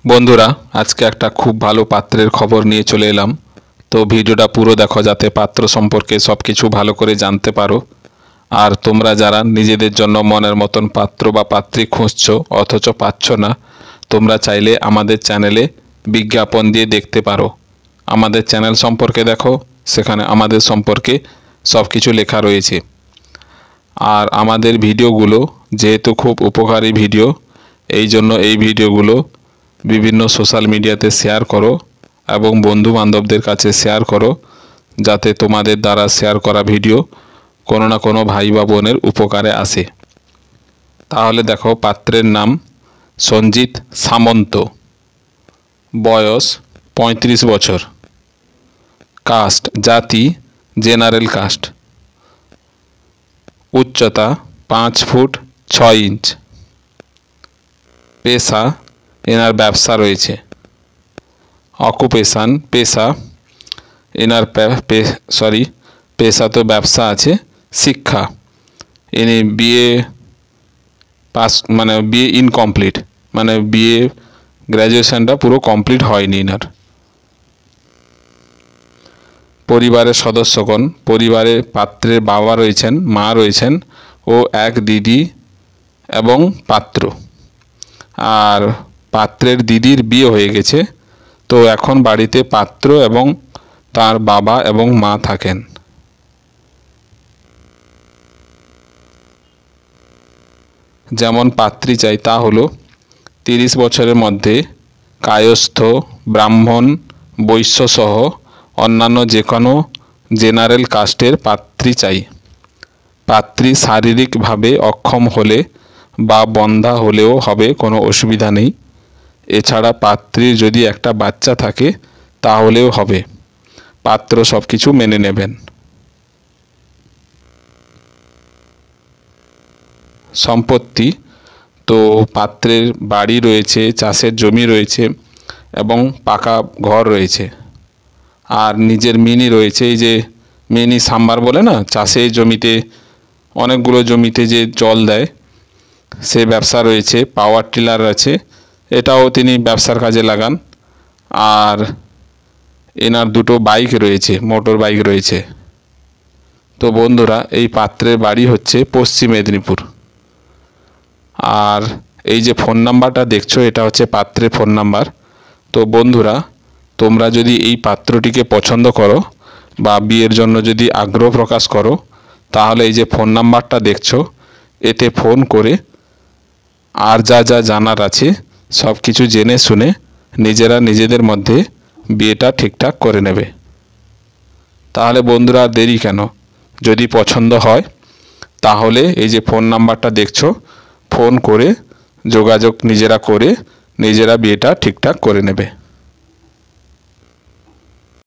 বন্ধুরা, আজকে একটা খুব ভালো পাত্রের খবর নিয়ে চলে এলাম। তো ভিডিওটা পুরো দেখো যাতে পাত্র সম্পর্কে সব কিছু ভালো করে জানতে পারো। আর তোমরা যারা নিজেদের জন্য মনের মতন পাত্র বা পাত্রী খুঁজছো অথচ পাচ্ছ না, তোমরা চাইলে আমাদের চ্যানেলে বিজ্ঞাপন দিয়ে দেখতে পারো। আমাদের চ্যানেল সম্পর্কে দেখো, সেখানে আমাদের সম্পর্কে সব কিছু লেখা রয়েছে। আর আমাদের ভিডিওগুলো যেহেতু খুব উপকারী ভিডিও, এই জন্য এই ভিডিওগুলো বিভিন্ন সোশ্যাল মিডিয়াতে শেয়ার করো এবং বন্ধু বান্ধবদের কাছে শেয়ার করো, যাতে তোমাদের দ্বারা শেয়ার করা ভিডিও কোনো না কোনো ভাই বা বোনের উপকারে আসে। তাহলে দেখো, পাত্রের নাম সঞ্জিত সামন্ত, বয়স 35 বছর, কাস্ট জাতি জেনারেল কাস্ট, উচ্চতা 5 ফুট 6 ইঞ্চ, পেশা এনার ব্যবসা রয়েছে, অকুপেশান পেশা এনার পেশা তো ব্যবসা আছে, শিক্ষা ইনি BA pass BA incomplete, BA গ্র্যাজুয়েশনটা পুরো কমপ্লিট হয়নি এনার। পরিবারের সদস্যগণ, পরিবারে পাত্রের বাবা রয়েছেন, মা রয়েছেন ও এক দিদি এবং পাত্র। আর পাত্রের দিদির বিয়ে হয়ে গেছে, তো এখন বাড়িতে পাত্র এবং তার বাবা এবং মা থাকেন। যেমন পাত্রী চাই তা হলো 30 বছরের মধ্যে কায়স্থ, ব্রাহ্মণ, বৈশ্যসহ অন্যান্য যে কোনো জেনারেল কাস্টের পাত্রী চাই। পাত্রী শারীরিকভাবে অক্ষম হলে বা বন্ধা হলেও হবে, কোনো অসুবিধা নেই। এছাড়া পাত্রীর যদি একটা বাচ্চা থাকে তাহলেও হবে, পাত্র সব কিছু মেনে নেবেন। সম্পত্তি তো পাত্রের বাড়ি রয়েছে, চাষের জমি রয়েছে এবং পাকা ঘর রয়েছে। আর নিজের মিনি রয়েছে, এই যে মিনি সাম্বার বলে না, চাষের জমিতে অনেকগুলো জমিতে যে জল দেয়, সে ব্যবসা রয়েছে। পাওয়ার টিলার আছে, এটাও তিনি ব্যবসার কাজে লাগান। আর এনার দুটো বাইক রয়েছে, মোটর বাইক রয়েছে। তো বন্ধুরা, এই পাত্রের বাড়ি হচ্ছে পশ্চিম মেদিনীপুর। আর এই যে ফোন নাম্বারটা দেখছো, এটা হচ্ছে পাত্রের ফোন নাম্বার। তো বন্ধুরা, তোমরা যদি এই পাত্রটিকে পছন্দ করো বা বিয়ের জন্য যদি আগ্রহ প্রকাশ করো, তাহলে এই যে ফোন নাম্বারটা দেখছো, এতে ফোন করে আর যা যা জানার আছে সব কিছু জেনে শুনে নিজেরা নিজেদের মধ্যে বিয়েটা ঠিকঠাক করে নেবে। তাহলে বন্ধুরা, দেরি কেন? যদি পছন্দ হয় তাহলে এই যে ফোন নাম্বারটা দেখছো, ফোন করে যোগাযোগ নিজেরা করে নিজেরা বিয়েটা ঠিকঠাক করে নেবে।